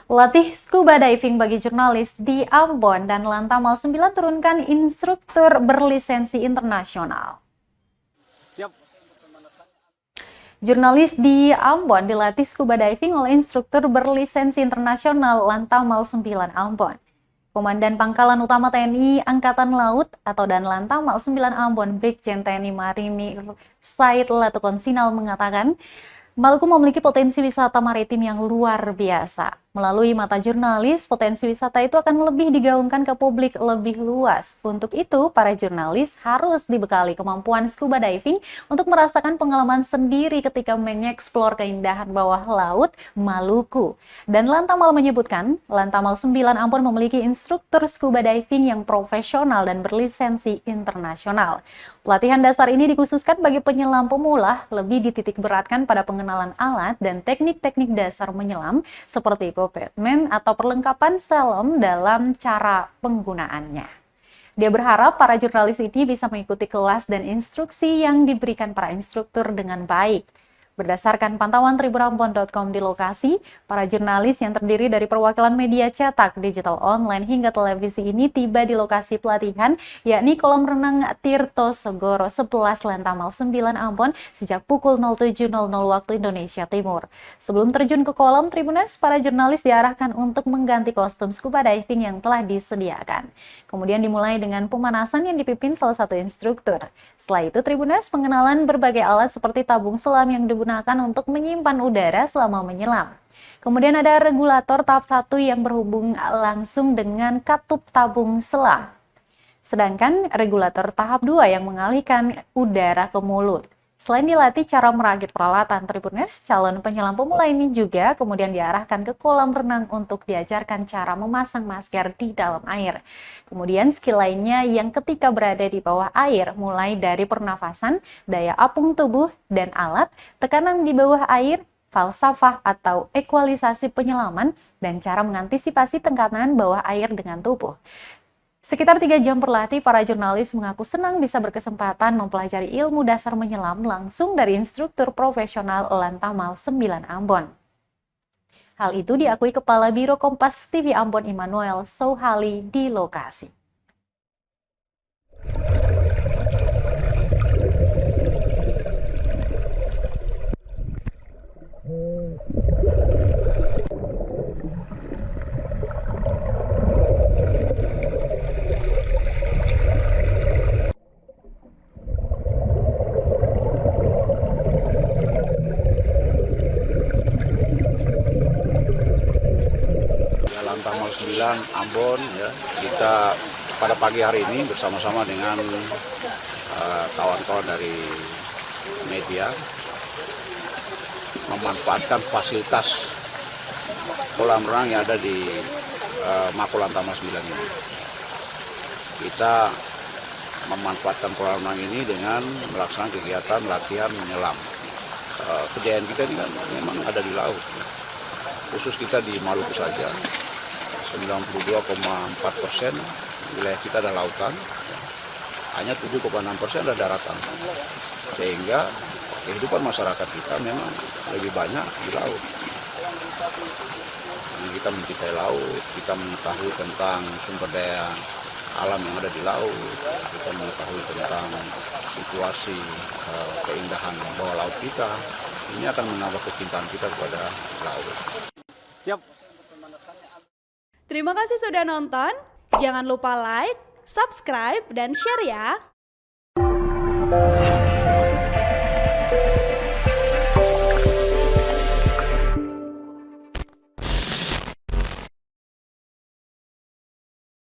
Latih scuba diving bagi jurnalis di Ambon dan Lantamal 9 turunkan instruktur berlisensi internasional. Siap. Jurnalis di Ambon dilatih scuba diving oleh instruktur berlisensi internasional Lantamal 9 Ambon. Komandan Pangkalan Utama TNI Angkatan Laut atau dan Lantamal 9 Ambon Brigjen TNI Marinir Said Latukon Sinal mengatakan, Maluku memiliki potensi wisata maritim yang luar biasa. Melalui mata jurnalis, potensi wisata itu akan lebih digaungkan ke publik lebih luas. Untuk itu, para jurnalis harus dibekali kemampuan scuba diving untuk merasakan pengalaman sendiri ketika mengeksplor keindahan bawah laut Maluku. Dan Lantamal menyebutkan, Lantamal 9 Ambon memiliki instruktur scuba diving yang profesional dan berlisensi internasional. Pelatihan dasar ini dikhususkan bagi penyelam pemula, lebih dititik beratkan pada pengenalan alat dan teknik-teknik dasar menyelam seperti equipment atau perlengkapan selam dalam cara penggunaannya. Dia berharap para jurnalis ini bisa mengikuti kelas dan instruksi yang diberikan para instruktur dengan baik. Berdasarkan pantauan tribunambon.com di lokasi, para jurnalis yang terdiri dari perwakilan media cetak, digital online, hingga televisi ini tiba di lokasi pelatihan, yakni kolam renang Tirto Segoro 11 Lantamal 9 Ambon sejak pukul 07.00 waktu Indonesia Timur. Sebelum terjun ke kolam, Tribuners, para jurnalis diarahkan untuk mengganti kostum scuba diving yang telah disediakan. Kemudian dimulai dengan pemanasan yang dipimpin salah satu instruktur. Setelah itu, Tribuners, pengenalan berbagai alat seperti tabung selam yang digunakan untuk menyimpan udara selama menyelam. Kemudian ada regulator tahap 1 yang berhubung langsung dengan katup tabung selam. Sedangkan regulator tahap 2 yang mengalihkan udara ke mulut. Selain dilatih cara merakit peralatan, Tribuners, calon penyelam pemula ini juga kemudian diarahkan ke kolam renang untuk diajarkan cara memasang masker di dalam air. Kemudian skill lainnya yang ketika berada di bawah air, mulai dari pernafasan, daya apung tubuh dan alat, tekanan di bawah air, falsafah atau ekualisasi penyelaman, dan cara mengantisipasi tekanan bawah air dengan tubuh. Sekitar 3 jam berlatih, para jurnalis mengaku senang bisa berkesempatan mempelajari ilmu dasar menyelam langsung dari instruktur profesional Lantamal 9 Ambon. Hal itu diakui Kepala Biro Kompas TV Ambon Immanuel Souhali di lokasi. Lantamal 9 Ambon ya, kita pada pagi hari ini bersama-sama dengan kawan-kawan dari media memanfaatkan fasilitas kolam renang yang ada di Mako Lantamal 9 ini. Kita memanfaatkan kolam renang ini dengan melaksanakan kegiatan latihan menyelam. Kejayaan kita ini kan memang ada di laut, khusus kita di Maluku saja. 92,4% wilayah kita ada lautan, hanya 7,6% ada daratan. Sehingga kehidupan masyarakat kita memang lebih banyak di laut. Kita mencintai laut, kita mengetahui tentang sumber daya alam yang ada di laut, kita mengetahui tentang situasi keindahan bawah laut kita. Ini akan menambah kecintaan kita kepada laut. Siap. Terima kasih sudah nonton. Jangan lupa like, subscribe, dan share ya.